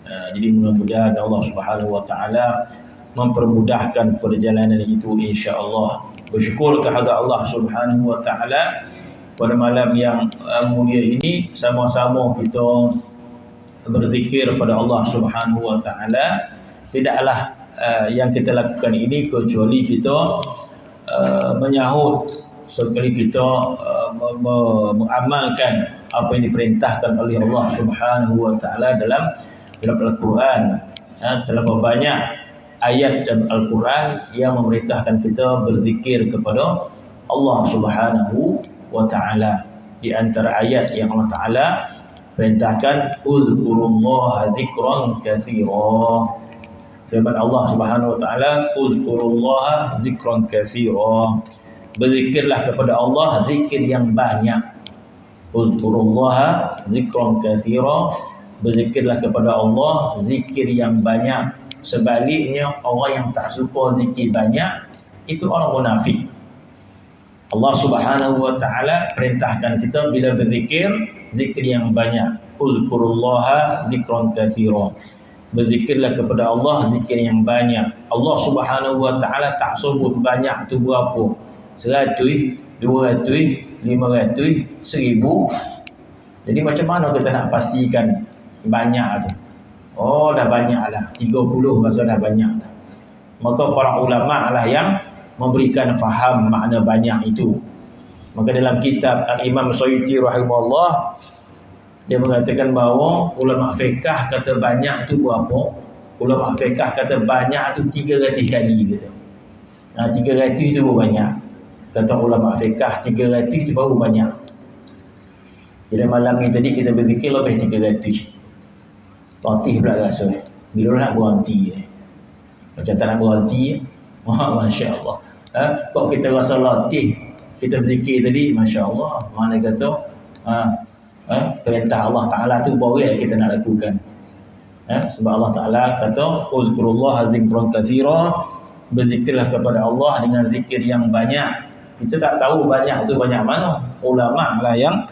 Jadi mudah-mudahan Allah Subhanahu wa taala mempermudahkan perjalanan itu insya-Allah. Bersyukur kepada Allah Subhanahu wa taala pada malam yang mulia ini sama-sama kita berzikir pada Allah Subhanahu wa taala. Tidaklah yang kita lakukan ini kecuali kita menyahut sekali kita mengamalkan apa yang diperintahkan oleh Allah Subhanahu wa taala dalam Al-Quran. Terlalu banyak ayat dalam Al-Quran yang memerintahkan kita berzikir kepada Allah Subhanahu wa taala. Di antara ayat yang Allah taala perintahkan uzkurullaha dzikran katsira. Firman Allah Subhanahu wa taala, uzkurullaha dzikran katsira. Berzikirlah kepada Allah zikir yang banyak. Uzkurullaha dzikran katsira. Berzikirlah kepada Allah zikir yang banyak. Sebaliknya orang yang tak suka zikir banyak itu orang munafik. Allah Subhanahu wa taala perintahkan kita bila berzikir zikir yang banyak. Uzkurullaha dzikran katsira. Berzikirlah kepada Allah zikir yang banyak. Allah Subhanahu wa taala tak sebut banyak tu berapa. 100, 200, 500, 1000. Jadi macam mana kita nak pastikan banyak tu? Oh, dah banyak lah. 30 rasa dah banyak dah. Maka para ulama lah yang memberikan faham makna banyak itu. Maka dalam kitab Al-Imam Suyuti rahimahullah, dia mengatakan bahawa ulama fiqh kata banyak itu berapa? Ulama fiqh kata banyak itu 300 kali kata. 300 itu baru banyak. Kata ulama fiqh 300 itu baru banyak. Jadi malam ni tadi kita berfikir lebih 300. Latih pula rasa. Bila nak berhenti macam tak nak berhenti. Masya Allah. Kok kita rasa latih kita berzikir tadi, Masya Allah. Mana kata perintah Allah Ta'ala tu boleh kita nak lakukan. Sebab Allah Ta'ala kata uzkurullaha dzikran katsira. Berzikirlah kepada Allah dengan zikir yang banyak. Kita tak tahu banyak tu banyak mana. Ulama lah yang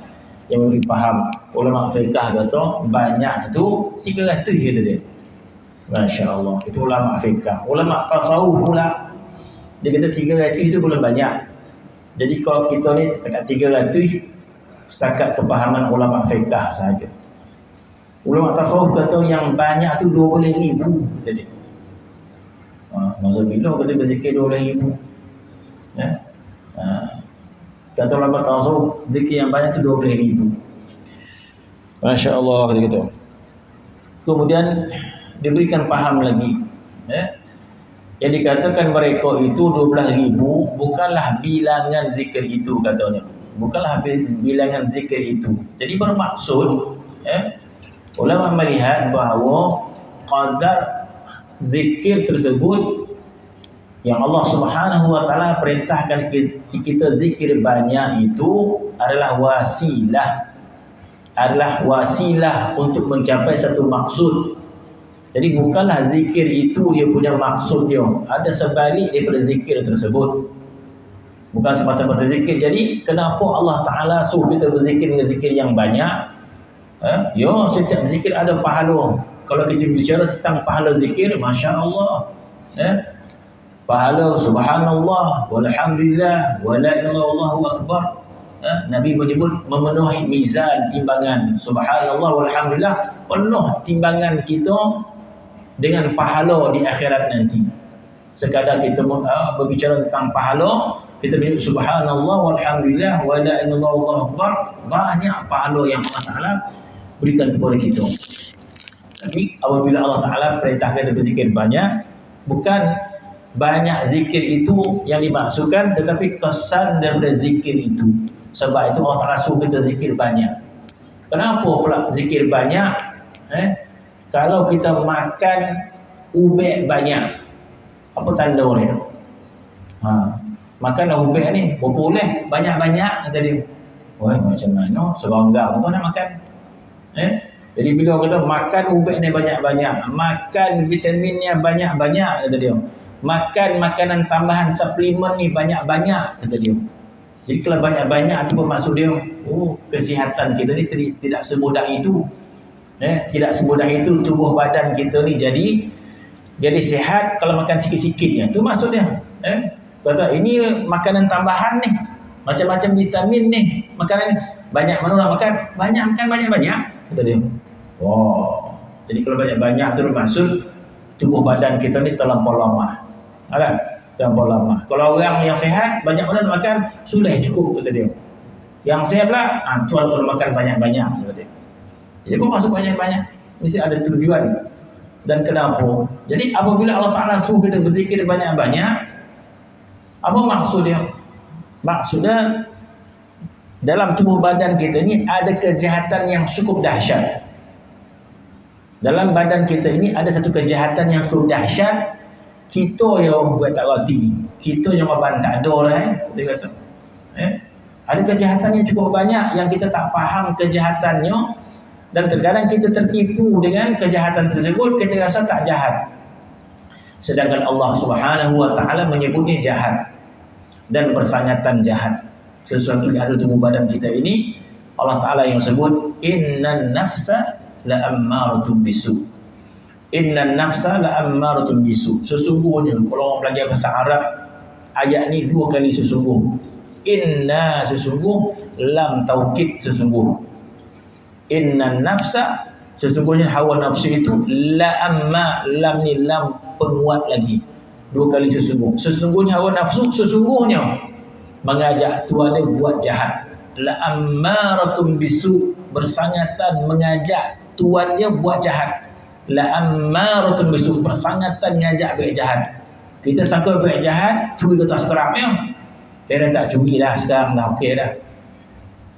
memberi faham. Ulama fiqh kata banyak tu 300 kata dia. Masya Allah. Itu ulama fiqh. Ulama tasawuf pula dia kata 300 itu belum banyak. Jadi kalau kita ni setakat 300 setakat kepahaman ulama fiqh sahaja. Ulama tasawuf kata yang banyak tu 12,000 kata dia. Masa bila kata berzikir 12,000? Kata ulama tasawuf zikir yang banyak tu 12,000. Masya Allah kata kita. Kemudian diberikan faham lagi. Yang dikatakan mereka itu 12,000 bukanlah bilangan zikir itu katanya. Bukanlah bilangan zikir itu. Jadi bermaksud ulama melihat bahawa qadar zikir tersebut yang Allah Subhanahu wa taala perintahkan kita zikir banyak itu adalah wasilah untuk mencapai satu maksud. Jadi bukanlah zikir itu dia punya maksud dia. Ada sebalik daripada zikir tersebut. Bukan semata-mata zikir. Jadi kenapa Allah Ta'ala suruh kita berzikir dengan zikir yang banyak? Setiap zikir ada pahala. Kalau kita bicara tentang pahala zikir, Masya Allah. Pahala subhanallah, walhamdulillah, wala ilaha illallah, Allahu akbar. Nabi menyebut memenuhi mizan timbangan. Subhanallah, walhamdulillah, penuh timbangan kita dengan pahala di akhirat nanti. Sekadar kita berbicara tentang pahala, kita menyebut subhanallah, walhamdulillah, wala ilaha illallah, Allahu akbar. Banyak pahala yang Allah Ta'ala berikan kepada kita. Tapi apabila Allah Ta'ala perintahkan kita berzikir banyak, bukan banyak zikir itu yang dimaksudkan, tetapi kesan daripada zikir itu. Sebab itu Allah Ta'ala suruh kita zikir banyak. Kenapa pula zikir banyak? Kalau kita makan ubek banyak, apa tanda dia? Makan ubek ni boleh banyak-banyak kata dia. Macam mana? Serangga pun nak makan. Jadi bila kata makan ubek ni banyak-banyak, makan vitaminnya banyak-banyak kata dia. Makan makanan tambahan suplemen ni banyak-banyak kata dia. Jadi kalau banyak-banyak tu bermaksud dia kesihatan kita ni tidak semudah itu. Tidak semudah itu tubuh badan kita ni jadi sihat kalau makan sikit-sikitnya. Itu maksudnya. Kata ini makanan tambahan ni, macam-macam vitamin ni, makanan ni. Banyak mana orang makan? Makan banyak-banyak. Kata dia. Wow. Jadi kalau banyak-banyak tu maksud tubuh badan kita ni terlampau lemah. Ada? Terlampau lemah. Kalau orang yang sihat, banyak mana makan, sudah cukup, kata dia. Yang sihat pula, tuan kalau makan banyak-banyak, kata dia. Jadi kau masuk banyak-banyak, mesti ada tujuan dan kenapa. Jadi apabila Allah Ta'ala suruh kita berzikir banyak-banyak, apa maksudnya? Maksudnya dalam tubuh badan kita ni ada kejahatan yang cukup dahsyat. Dalam badan kita ini ada satu kejahatan yang cukup dahsyat. Kita yang buat tak reti, kita yang abang tak ada lah. Dia kata ada kejahatan yang cukup banyak yang kita tak faham kejahatannya, dan terkadang kita tertipu dengan kejahatan tersebut, kita rasa tak jahat, sedangkan Allah Subhanahu wa Ta'ala menyebutnya jahat dan bersangatan jahat. Sesuatu yang ada tubuh badan kita ini, Allah Ta'ala yang sebut innan nafsa la ammaratun bisu. Innan nafsa la ammaratun bisu. Sesungguhnya, kalau orang belajar bahasa Arab, ayat ni dua kali sesungguh. Inna sesungguh, lam taukid sesungguh. Innan nafsa, sesungguhnya hawa nafsu itu, la amma, lam ni lam penguat lagi, dua kali sesungguh. Sesungguhnya hawa nafsu, sesungguhnya mengajak tuan dia buat jahat. La ammaratun bisu, bersangatan mengajak tuan dia buat jahat. La ammaratun bisu, bersangatan mengajak buat jahat. Kita sangka buat jahat, curi kertas kerapnya. Dia tak curi dah, sekarang dah okey dah.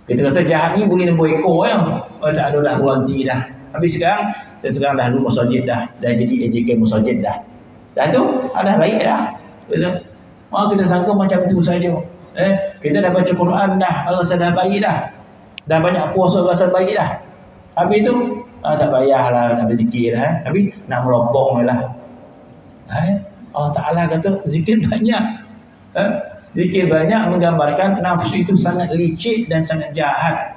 Kita kata jahat ni boleh nombor ekor ya. Tak ada dah guanti dah. Habis sekarang dah dulu musajid dah jadi AJK musajid dah. Dah tu dah baik dah. Betul. Kita sangka macam itu saja. Kita dah baca Quran dah, rasa dah baik dah. Dah banyak puasa rasa baik dah. Habis tu tak payahlah nak berzikir dah. Habis nak meropong lah. Allah Ta'ala kata zikir banyak. Zikir banyak menggambarkan nafsu itu sangat licik dan sangat jahat,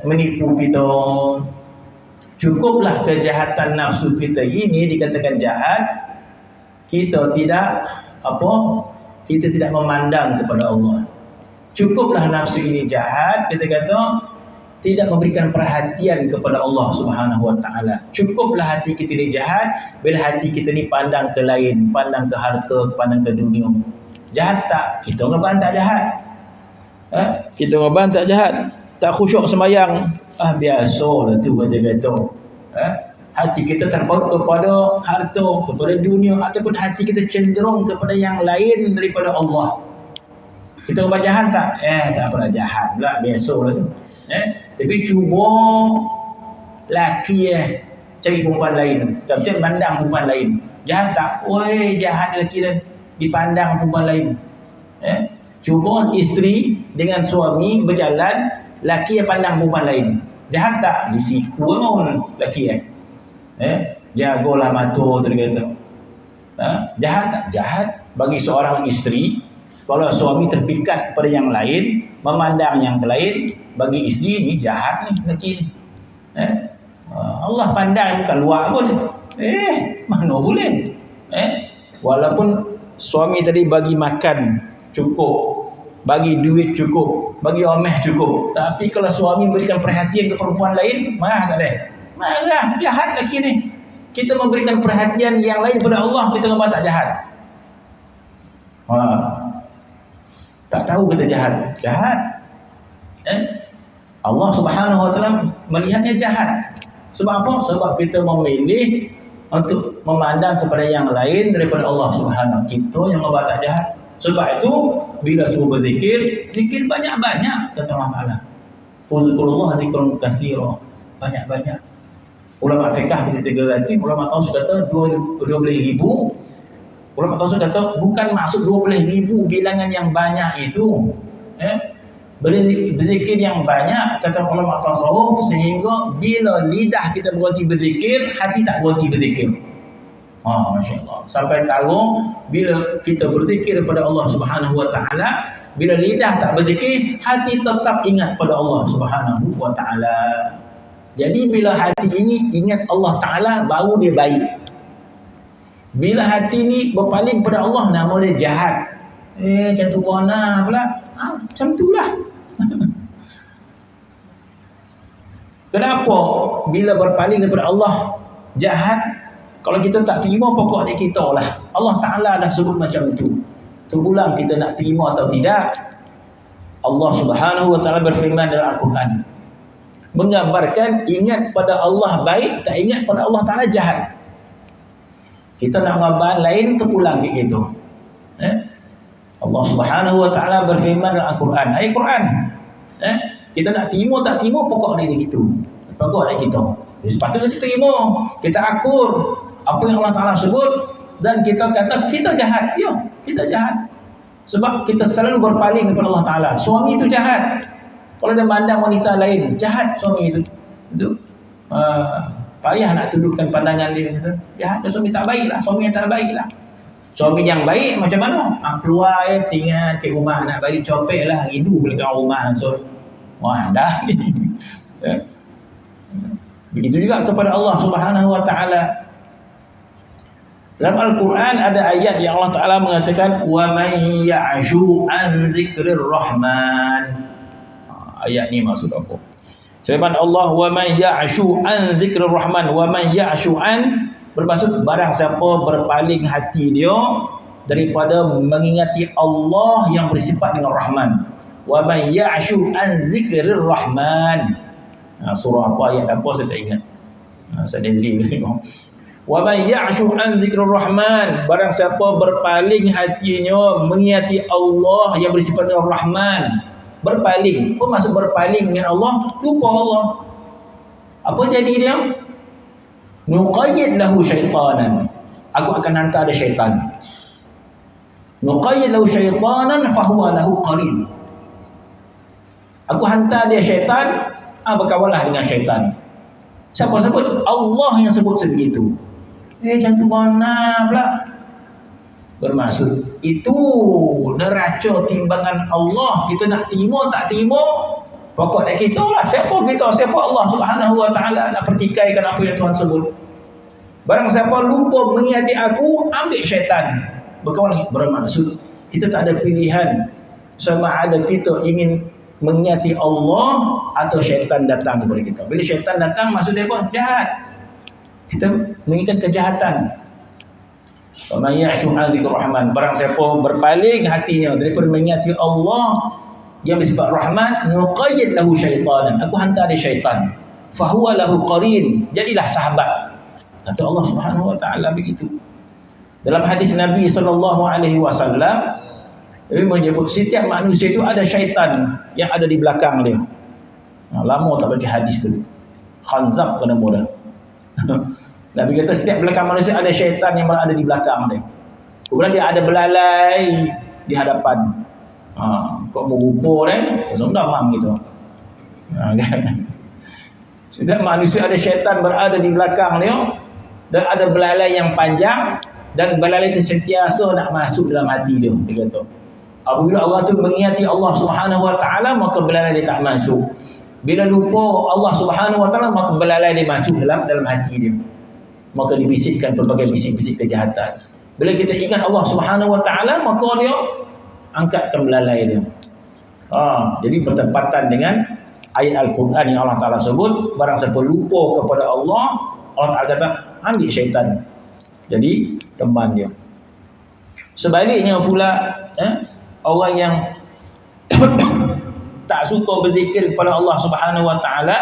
menipu kita. Cukuplah kejahatan nafsu kita ini dikatakan jahat, kita tidak memandang kepada Allah. Cukuplah nafsu ini jahat, kita kata tidak memberikan perhatian kepada Allah Subhanahu wa Ta'ala. Cukuplah hati kita ini jahat bila hati kita ini pandang ke lain, pandang ke harta, pandang ke dunia. Jahat tak? Kita orang tak jahat. Kita orang tak jahat. Tak khusyuk sembahyang. Biasalah tu kata-kata. Hati kita terpaut kepada harta, kepada dunia, ataupun hati kita cenderung kepada yang lain daripada Allah. Kita orang jahat tak? Tak apalah jahat pula. Biasalah tu. Tapi cuba laki cari perempuan lain. Macam pandang perempuan lain. Jahat tak? Oi, jahat lelaki dan dipandang perempuan lain. Cuba isteri dengan suami berjalan, laki yang pandang perempuan lain. Jahat tak? Disiku pun laki jagalah mata tu dia kata. Jahat tak? Jahat. Bagi seorang isteri, kalau suami terpikat kepada yang lain, memandang yang lain, bagi isteri ni jahat ni laki ni. Allah pandang bukan luar pun. Mana boleh. Walaupun suami tadi bagi makan cukup, bagi duit cukup, bagi omeh cukup, tapi kalau suami memberikan perhatian ke perempuan lain, marah tak ada? Marah, jahat lagi ni. Kita memberikan perhatian yang lain kepada Allah, kita memang tak jahat. Tak tahu kita jahat. Jahat. Allah Subhanahu wa Ta'ala melihatnya jahat. Sebab apa? Sebab kita memilih untuk memandang kepada yang lain daripada Allah Subhanahu. Kita yang memang tak jahat. Sebab itu bila suruh berzikir, zikir banyak-banyak kata Allah Ta'ala. Fuzkurullah zikrun katsira. Banyak-banyak. Ulama fiqh kita ganti, ulama tafsir kata 12,000. Ulama tafsir kata bukan maksud 12,000 bilangan yang banyak itu. Berzikir yang banyak kata ulama tasawuf, sehingga bila lidah kita berhenti berzikir, hati tak berhenti berzikir. Masya Allah. Sampai tahu bila kita berzikir kepada Allah Subhanahu wa Ta'ala, bila lidah tak berzikir, hati tetap ingat pada Allah Subhanahu wa Ta'ala. Jadi bila hati ini ingat Allah Ta'ala, baru dia baik. Bila hati ni berpaling pada Allah, nama dia jahat. Macam tu bona pula. Macam tu lah. Kenapa bila berpaling daripada Allah jahat? Kalau kita tak terima, pokok dia kita lah. Allah Ta'ala dah sebut macam tu. Terpulang kita nak terima atau tidak. Allah Subhanahu Wa Ta'ala berfirman dalam Al-Quran, menggambarkan ingat pada Allah baik, tak ingat pada Allah Ta'ala jahat. Kita nak gambar lain, terpulang ke gitu. Allah Subhanahu Wa Ta'ala berfirman dalam Al-Quran, ayat Quran. Kita nak terima tak terima, pokok dia gitu. Pokok dia kita. Sepatutnya kita terima, kita akur apa yang Allah Ta'ala sebut, dan kita kata kita jahat. Ya, kita jahat. Sebab kita selalu berpaling kepada Allah Ta'ala. Suami itu jahat. Kalau dia mandang wanita lain, jahat suami itu. Payah nak tundukkan pandangan dia. Jahat, suami tak baik lah. Suami yang tak baik lah. Suami yang baik macam mana? Keluar tinggal ke rumah, nak balik copek lah. Rindu boleh ke rumah. So, wah dah ni. Begitu juga kepada Allah Subhanahu Wa Ta'ala. Dalam Al-Quran ada ayat yang Allah Ta'ala mengatakan, wa man ya'shu an dzikrir rahman. Ayat ni maksud apa? Firman Allah, wa man ya'shu an dzikrir rahman. Wa man ya'shu an bermaksud barang siapa berpaling hati dia daripada mengingati Allah yang bersifat dengan Rahman. Wa man ya'shu an dzikrir rahman. Surah apa, ayat apa saya tak ingat. Saya sendiri tengok. Wa man ya'shu an dzikrir rahman, barang siapa berpaling hatinya mengingati Allah yang bersifat dengan Rahman. Berpaling, apa maksud berpaling dengan Allah? Lupa Allah. Apa jadi dia? Nuqayyid lahu syaitanan, aku akan hantar dia syaitan. Nuqayyid lahu syaitanan fahuwa lahu qarin, aku hantar dia syaitan, berkawanlah dengan syaitan. Siapa sebut? Allah yang sebut sebegitu. Macam tu mana pula? Bermaksud itu neraca timbangan Allah. Kita nak terima tak terima, pokok dia kita lah. Siapa kita? Siapa Allah Subhanahu Wa Ta'ala nak pertikaikan apa yang Tuhan sebut. Barang siapa lupa mengingati aku, ambil syaitan. Berkawan. Bermaksud kita tak ada pilihan sama ada kita ingin mengingati Allah atau syaitan datang kepada kita. Bila syaitan datang, maksud dia apa? Jahat. Kita menginginkan kejahatan. Wa man ya'shu an dzikrir rahman, barang siapa berpaling hatinya daripada mengingati Allah yang bersifat Rahman, nuqayyid lahu syaitanan, aku hantar dia syaitan, fahuwa lahu qarin, jadilah sahabat. Kata Allah Subhanahu Wa Ta'ala begitu. Dalam hadis Nabi sallallahu alaihi wasallam, dia menyebut setiap manusia itu ada syaitan yang ada di belakang dia. Lama tak baca hadis tu. Khanzab kena mudah. Nabi kata setiap belakang manusia ada syaitan yang ada di belakang dia. Kemudian dia ada belalai di hadapan. Kok mau rupa dia, sudah mam gitu. Kan? Setiap manusia ada syaitan berada di belakang dia, dan ada belalai yang panjang, dan belalai itu sentiasa nak masuk dalam hati dia. Dia kata, apabila orang tu mengingati Allah Subhanahu Wa Ta'ala, maka belalai dia tak masuk. Bila lupa Allah Subhanahu Wa Ta'ala, maka belalai dia masuk dalam hati dia. Maka dibisikkan pelbagai bisik-bisik kejahatan. Bila kita ingat Allah Subhanahu Wa Ta'ala, maka dia angkatkan belalai dia. Jadi bertepatan dengan ayat Al-Quran yang Allah Ta'ala sebut, barang siapa lupa kepada Allah, Allah Ta'ala kata ambil syaitan jadi teman dia. Sebaliknya pula, orang yang tak suka berzikir kepada Allah Subhanahu Wa Ta'ala,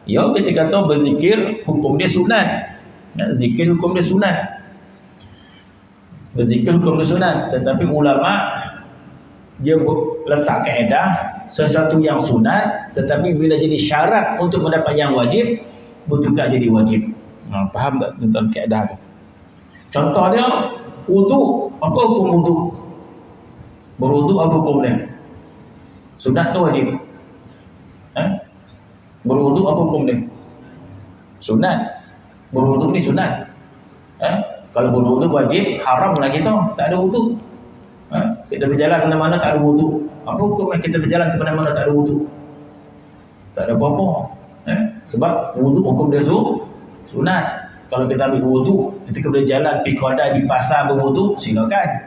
ya kita kata berzikir hukum dia sunat. Zikir hukum dia sunat. Berzikir hukum dia sunat. Tetapi ulama dia letak kaedah sesuatu yang sunat, tetapi bila jadi syarat untuk mendapat yang wajib, betulkah jadi wajib. Faham tak tentang kaedah tu? Contoh dia wudu. Apa hukum wudu? Berwudu apa hukum dia? Sunat atau wajib? Berwudu apa hukum dia? Sunat. Berwudu ni sunat. Kalau berwudu wajib, haram lah kita tak ada wudu. Kita berjalan ke mana-mana tak ada wudu. Apa hukumnya kita berjalan ke mana-mana tak ada wudu? Tak ada apa-apa. Sebab wudu hukum dia sunat. Kalau kita ambil wudu ketika berjalan pergi kedai di pasar berwudu, silakan.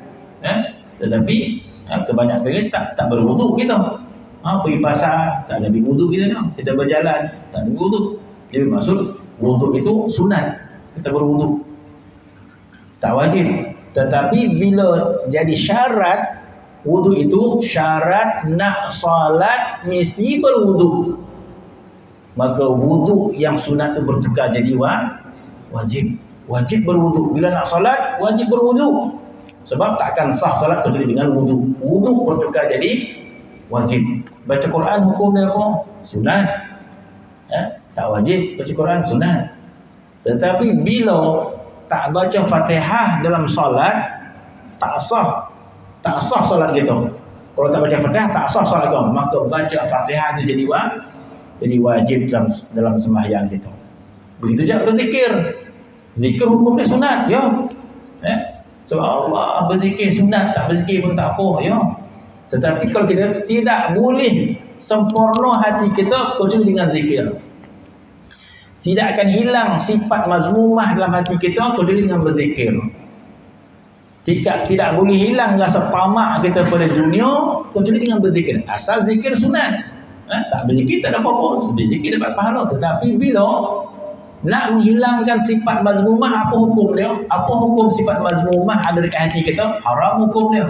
Tetapi kebanyakan kita tak berwudu kita. Pergi pasar tak ada ambil wudu kita berjalan tak ada wudu. Jadi maksud wudu itu sunat, kita berwudu. Tak wajib. Tetapi bila jadi syarat, wudu itu syarat nak salat mesti berwudu. Maka wudu yang sunat itu bertukar jadi wajib. Wajib berwudu. Bila nak salat, wajib berwudu. Sebab takkan sah salat kecuali dengan wudu. Wudu bertukar jadi wajib. Baca Quran hukum dia apa? Sunat. Tak wajib baca Quran, sunat. Tetapi bila tak baca Fatihah dalam salat, tak sah salat kita. Kalau tak baca Fatihah, tak sah salat kita. Maka baca Fatihah itu jadi wajib dalam sembahyang kita. Begitu juga berzikir. Zikir hukumnya sunat, ya. Sebab Allah berzikir sunat, tak berzikir pun tak apa, ya. Tetapi kalau kita tidak boleh sempurna hati kita kecuali dengan zikir. Tidak akan hilang sifat mazmumah dalam hati kita kecuali dengan berzikir. Tidak boleh hilang rasa tamak kita pada dunia kecuali dengan berzikir. Asal zikir sunat. Tak berzikir tak ada apa-apa. Berzikir dapat pahala. Tetapi bila nak menghilangkan sifat mazmumah, apa hukum dia? Apa hukum sifat mazmumah ada dekat hati kita? Haram hukum dia.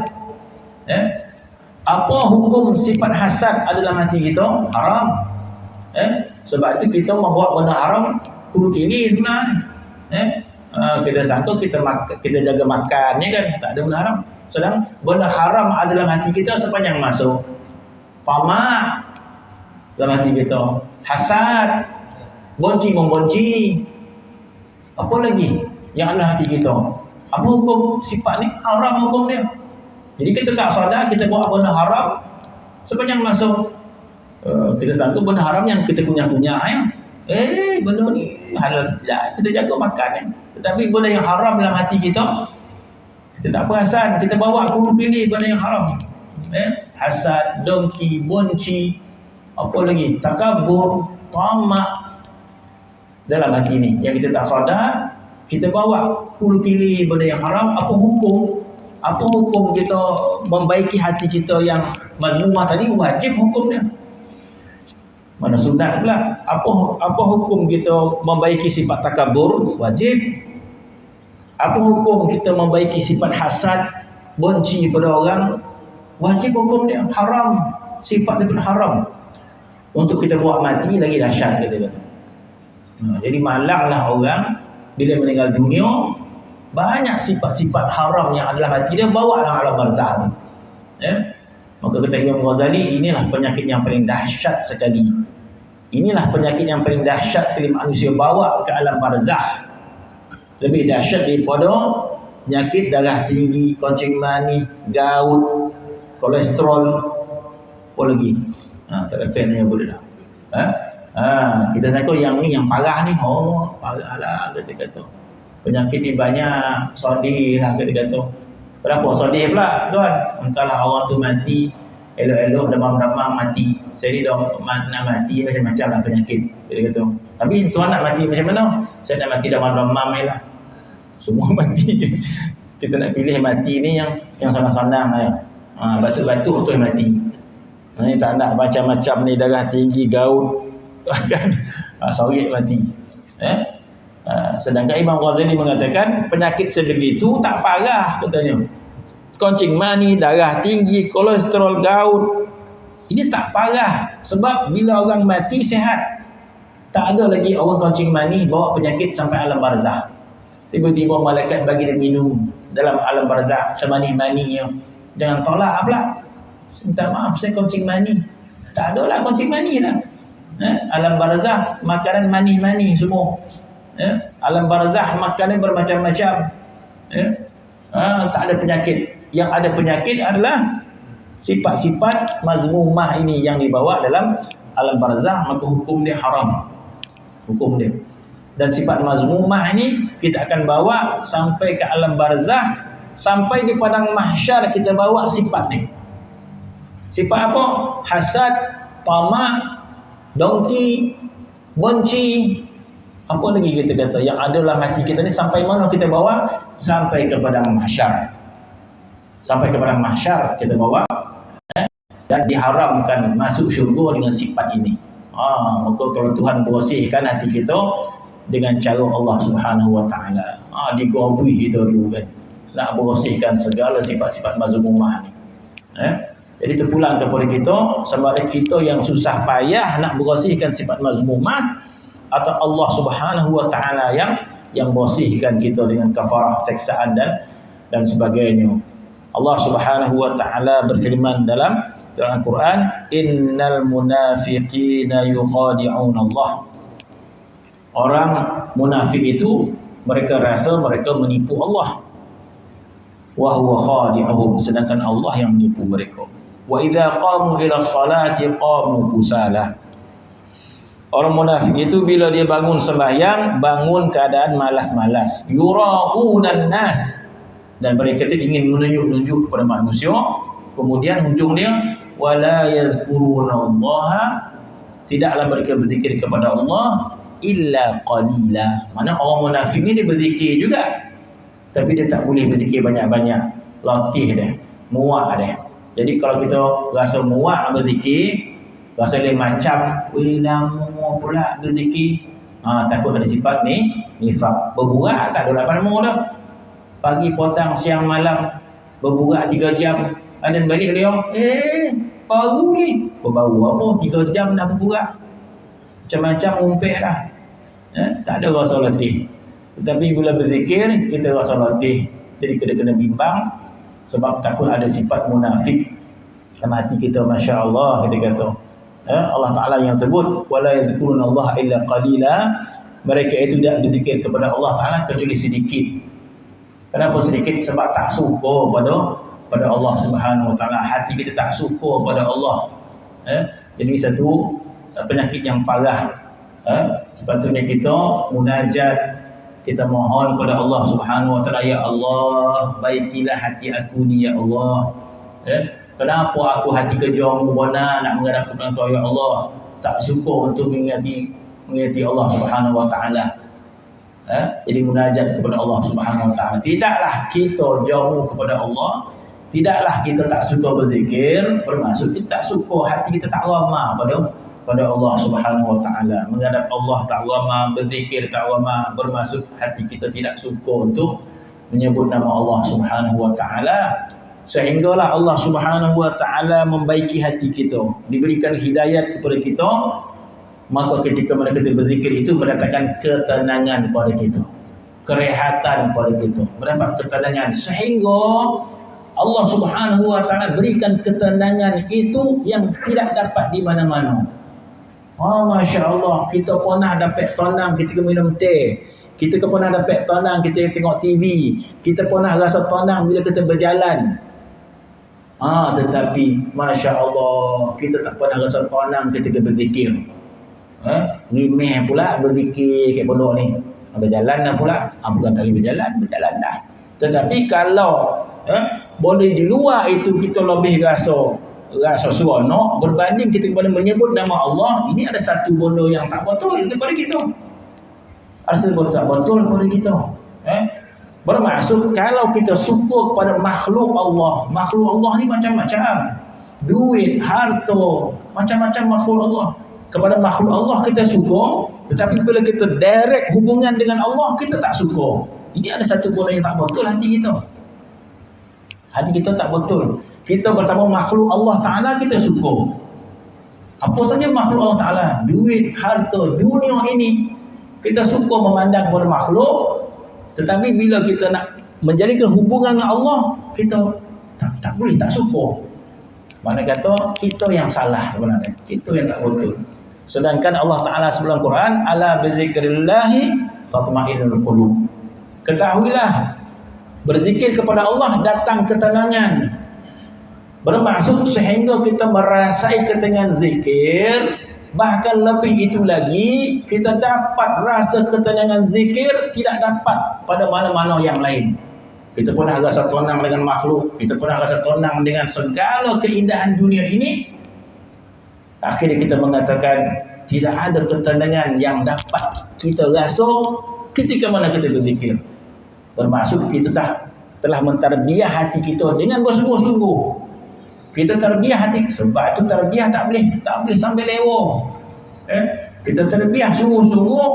Apa hukum sifat hasad ada dalam hati kita? Haram. Sebab itu kita membuat benda haram hulu kini sebenarnya. Kita sangka kita jaga makan ni kan, tak ada benda haram. Sedang benda haram ada dalam hati kita sepanjang masa. Tamak dalam hati kita, hasad, membenci. Apa lagi yang ada hati kita? Apa hukum sifat ni? Haram hukum dia. Jadi kita tak sadar kita buat benda haram sepanjang masa. Kita sangka benda haram yang kita kunyah-kunyah ya. Benda ni halal tidak, kita jaga makan ya. Tetapi benda yang haram dalam hati kita tak perasan, kita bawa aku pilih benda yang haram. Hasad, dengki, benci, apa lagi? Takabur, tamak dalam hati ni yang kita tak sadar, kita bawa pilih benda yang haram. Apa hukum kita membaiki hati kita yang mazmumah tadi? Wajib hukumnya. Mana sunat pula? Apa hukum kita membaiki sifat takabur? Wajib. Apa hukum kita membaiki sifat hasad, benci pada orang? Wajib hukum dia. Haram. Sifat itu haram. Untuk kita buat mati lagi dahsyat dia kata. Jadi malanglah orang bila meninggal dunia, banyak sifat-sifat haram yang ada dalam hati dia bawa dalam alam barzakh. Maka kata Imam Ghazali, inilah penyakit yang paling dahsyat sekali. Inilah penyakit yang paling dahsyat sekali manusia bawa ke alam barzakh. Lebih dahsyat daripada penyakit darah tinggi, kencing manis, gout, kolesterol, apa lagi? Tak ada pen yang boleh dah. Kita sangka yang ni yang parah ni. Parah lah kata-kata. Penyakit ni banyak, sodih lah kata-kata. Berapa sodih pula tuan? Entahlah orang tu mati, elok-elok demam-demam mati. Saya ni dah nak mati macam-macam lah penyakit kata-kata. Tapi tuan nak mati macam mana? Saya nak mati demam-demam je lah. Semua mati. Kita nak pilih mati ni yang senang-senang lah. Batuk-batuk tu mati. Ni tak nak macam-macam ni, darah tinggi, gout kan. Sorik mati. Sedangkan Imam Ghazali mengatakan penyakit sebegitu tak parah katanya. Kencing manis, darah tinggi, kolesterol, gout, ini tak parah. Sebab bila orang mati sihat. Tak ada lagi orang kencing manis bawa penyakit sampai alam barzakh. Tiba-tiba malaikat bagi dia minum dalam alam barzakh semanis-manisnya. Jangan tolak pula. Minta maaf saya kencing manis. Tak ada lah kencing manis lah. Alam barzakh makanan manis-manis semua. Alam barzakh makanan bermacam-macam. Tak ada penyakit. Yang ada penyakit adalah sifat-sifat mazmumah ini yang dibawa dalam alam barzakh, maka hukum dia haram. Hukum dia. Dan sifat mazmumah ini kita akan bawa sampai ke alam barzakh, sampai di padang mahsyar kita bawa sifat ni. Sifat apa? Hasad, tamak, dengki, benci. Apa lagi kita kata yang ada dalam hati kita ni, sampai mana kita bawa? Sampai ke padang mahsyar. Sampai ke padang mahsyar kita bawa, dan diharamkan masuk syurga dengan sifat ini. Maka kalau Tuhan bersihkan hati kita dengan cara Allah Subhanahu wa taala, digobui kita dulu kan, nak bersihkan segala sifat-sifat mazmumah ni. Jadi terpulang kepada kita, sama ada kita yang susah payah nak bersihkan sifat mazmumah, atau Allah Subhanahu wa taala yang bersihkan kita dengan kafarah seksaan dan sebagainya. Allah Subhanahu wa taala berfirman dalam Al-Quran, innal munafiqina yukhadi'un Allah. Orang munafik itu mereka rasa mereka menipu Allah, wa huwa khadi'uhum, sedangkan Allah yang menipu mereka. Wa idza qamu ila salati qamu kusala. Orang munafik itu bila dia bangun sembahyang, bangun keadaan malas-malas. Yura'unan nas, dan mereka itu ingin menunjuk-nunjuk kepada manusia. Kemudian hujung dia, wala yazkurunallaha, tidaklah mereka berzikir kepada Allah illa qalila. Mana orang munafik ni dia berzikir juga, tapi dia tak boleh berzikir banyak-banyak. Latih dia, muak dia. Jadi kalau kita rasa muak berzikir, rasa dia macam lama pula berzikir, takut ada sifat ni nifak. Berburak tak ada lapan lama dah, pagi petang siang malam berburak 3 jam, dan balik dia baru ni berbau apa 3 jam dah berburak, macam-macam umpih dah. Tak ada rasa letih. Tetapi bila berzikir kita rasa letih, jadi kena bimbang, sebab takut ada sifat munafik dalam hati kita. Masya Allah, kita kata Allah Ta'ala yang sebut wala yadhkurunallaha illa qalila, mereka itu tidak berzikir kepada Allah Ta'ala kecuali sedikit. Kenapa sedikit? Sebab tak suka pada Allah Subhanahu wa taala. Hati kita tak suka pada Allah. Jadi satu penyakit yang parah. Sepatutnya kita munajat, kita mohon kepada Allah Subhanahu wa taala, ya Allah, baikilah hati aku ni ya Allah. Kenapa aku hati kejam bona nak menghadap kepada Engkau ya Allah, tak suka untuk mengingati Allah Subhanahu wa taala. Jadi munajat kepada Allah Subhanahu wa taala. Tidaklah kita jauh kepada Allah, tidaklah kita tak suka berzikir, bermaksud kita tak suka, hati kita tak ramah pada Allah Subhanahu wa taala. Menghadap Allah tak ramah, berzikir tak ramah, bermaksud hati kita tidak suka untuk menyebut nama Allah Subhanahu wa taala. Sehinggalah Allah Subhanahu wa taala membaiki hati kita, diberikan hidayat kepada kita. Maka ketika mereka berzikir itu mendatangkan ketenangan pada kita, kerehatan pada kita, mendapat ketenangan, sehingga Allah Subhanahu wa taala berikan ketenangan itu yang tidak dapat di mana-mana. Masya Allah, kita pernah dapat tenang ketika minum teh, kita pernah dapat tenang ketika tengok TV, kita pernah rasa tenang bila kita berjalan. Tetapi Masya Allah, kita tak pernah rasa tenang ketika berzikir. Rimeh pula berzikir kat pondok ni, berjalan dah pula. Bukan tadi berjalan dah. Tetapi kalau boleh di luar itu kita lebih rasa seronok berbanding kita kepada menyebut nama Allah. Ini ada satu benda yang tak betul kepada kita. Ada satu benda tak betul kepada kita. Bermaksud kalau kita suka kepada makhluk Allah ni macam-macam. Duit, harta, macam-macam makhluk Allah. Kepada makhluk Allah kita suka, tetapi bila kita direct hubungan dengan Allah, kita tak suka. Ini ada satu benda yang tak betul hati kita. Hati kita tak betul. Kita bersama makhluk Allah Ta'ala kita suka. Apa saja makhluk Allah Ta'ala, duit, harta, dunia ini, kita suka memandang kepada makhluk. Tetapi bila kita nak menjadikan hubungan dengan Allah, kita tak boleh, tak suka. Mana kata kita yang salah sebenarnya, kita yang tak betul. Sedangkan Allah Ta'ala sebelum Quran, ala bizikrillahi tatma'innul qulub. Ketahuilah, berzikir kepada Allah datang ketenangan. Bermaksud sehingga kita merasai ketenangan zikir. Bahkan lebih itu lagi, kita dapat rasa ketenangan zikir tidak dapat pada mana-mana yang lain. Kita pernah rasa tenang dengan makhluk, kita pernah rasa tenang dengan segala keindahan dunia ini. Akhirnya kita mengatakan, tidak ada ketenangan yang dapat kita rasa ketika mana kita berzikir. Bermaksud kita telah mentarbiah hati kita dengan bersungguh-sungguh. Kita terbiah hati, sebab itu terbiah tak boleh sampai lewo. Kita terbiah sungguh-sungguh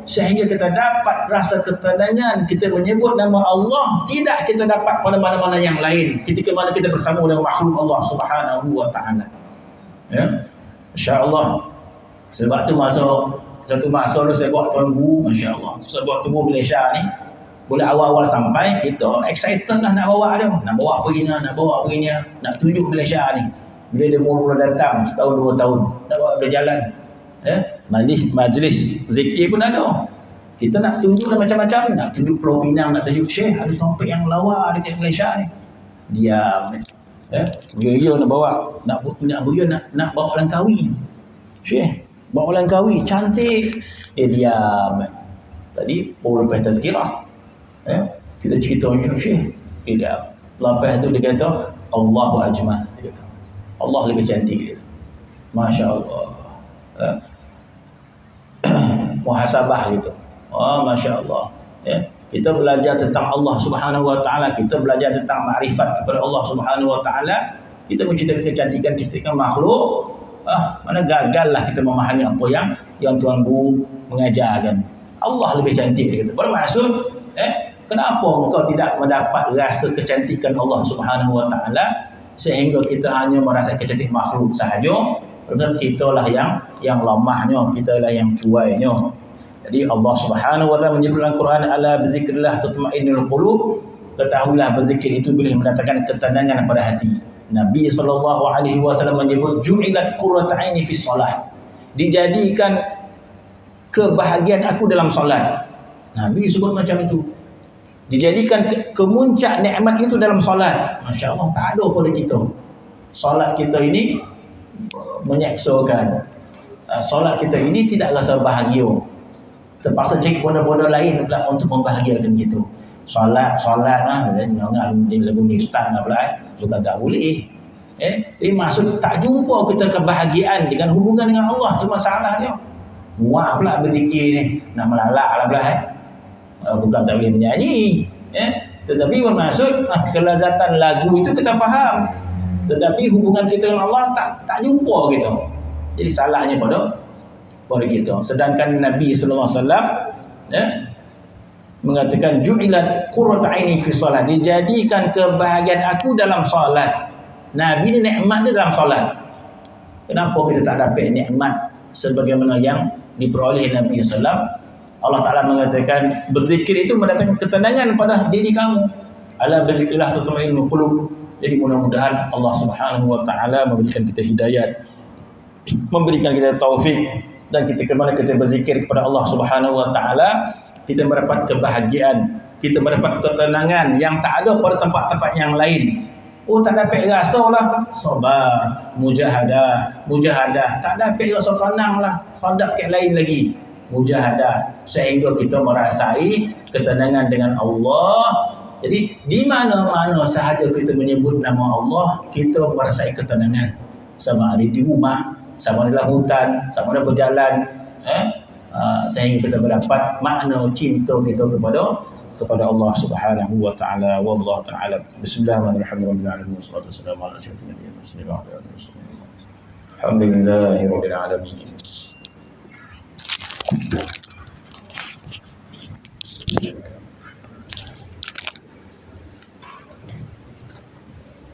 sehingga kita dapat rasa ketenangan. Kita menyebut nama Allah, tidak kita dapat pada mana-mana yang lain ketika mana kita bersama dengan makhluk Allah Subhanahu wa taala. Ya. Insya-Allah. Sebab tu satu masa dulu saya buat tuan guru, masya-Allah. Saya buat tuan guru Malaysia ni, boleh awal-awal sampai kita excited lah nak bawa dia, nak bawa pergi, nak tunjuk Malaysia ni. Bila dia mula datang setahun 2 tahun, nak bawa berjalan. Majlis zikir pun ada. Kita nak tunjuk macam-macam, nak tunjuk Pulau Pinang, nak tunjuk Syekh ada topik yang lawa dekat Malaysia ni. Diam. Dia nak bawa, nak bawa orang kahwin. Syekh, bawa orang kahwin cantik. Dia diam. Tadi baru lepas tazkirah. Kita cerita macam Syekh. Dia diam. Lepas tu dia kata Allahu ajmal. Dia kata Allah lebih cantik dia. Masya-Allah. Muhasabah gitu. Masya-Allah. Kita belajar tentang Allah Subhanahu wa taala, kita belajar tentang makrifat kepada Allah Subhanahu wa taala, kita menceritakan kecantikan makhluk, mana gagallah kita memahami apa yang Tuan Guru mengajarkan. Allah lebih cantik dia kata. Bermaksud kenapa engkau tidak mendapat rasa kecantikan Allah Subhanahu wa taala sehingga kita hanya merasa kecantikan makhluk sahaja? Padahal kitalah yang lemahnya, kitalah yang cuainya. Jadi Allah Subhanahu wa taala menyebut dalam Quran, ala bizikrillah tatma'innul qulub. Ketahuilah berzikir itu boleh mendatangkan ketenangan pada hati. Nabi sallallahu alaihi wasallam menyebut ju'ilat qurratu aini fi solat. Dijadikan kebahagiaan aku dalam solat. Nabi sebut macam itu. Dijadikan kemuncak nikmat itu dalam solat. Masya-Allah, tak ada pada kita. Solat kita ini menyeksakan. Solat kita ini tidak rasa bahagia. Terpaksa cari benda-benda lain pula untuk membahagiakan kita. Solat lagu ni ustaz nak pula juga tak boleh. Maksud tak jumpa kita kebahagiaan dengan hubungan dengan Allah. Itu masalah dia. Muak pula berzikir ni, nak melalak lah pula. Bukan tak boleh menyanyi. Tetapi bermaksud kelazatan lagu itu kita faham. Tetapi hubungan kita dengan Allah tak jumpa kita. Jadi salahnya pada kita. Sedangkan Nabi sallallahu alaihi wasallam mengatakan ju'ilat qurratu aini fi solat. Dijadikan kebahagiaan aku dalam solat. Nabi ni nikmat dia dalam solat. Kenapa kita tak dapat nikmat sebagaimana yang diperoleh Nabi sallallahu alaihi wasallam? Allah Taala mengatakan berzikir itu mendatangkan ketenangan pada diri kamu. Ala bizikrillah tatma'innul qulub. Jadi mudah-mudahan Allah Subhanahu wa taala memberikan kita hidayat, memberikan kita taufik, dan ketika mana kita berzikir kepada Allah Subhanahu wa taala, kita mendapat kebahagiaan, kita mendapat ketenangan yang tak ada pada tempat-tempat yang lain. Tak dapat rasa lah sabar, mujahadah, tak dapat rasa tenang lah, sadap ke lain lagi, mujahadah, sehingga kita merasai ketenangan dengan Allah. Jadi di mana-mana sahaja kita menyebut nama Allah, kita merasai ketenangan. Sama ada di rumah, sama ada dalam hutan, sama ada berjalan, sehingga kita mendapat makna cinta kita kepada Allah Subhanahu wa taala. Wallahu taala. Bismillahirrahmanirrahim. Wassalatu wassalamu ala asyrafil anbiya'i wal mursalin. Alhamdulillahirabbil alamin.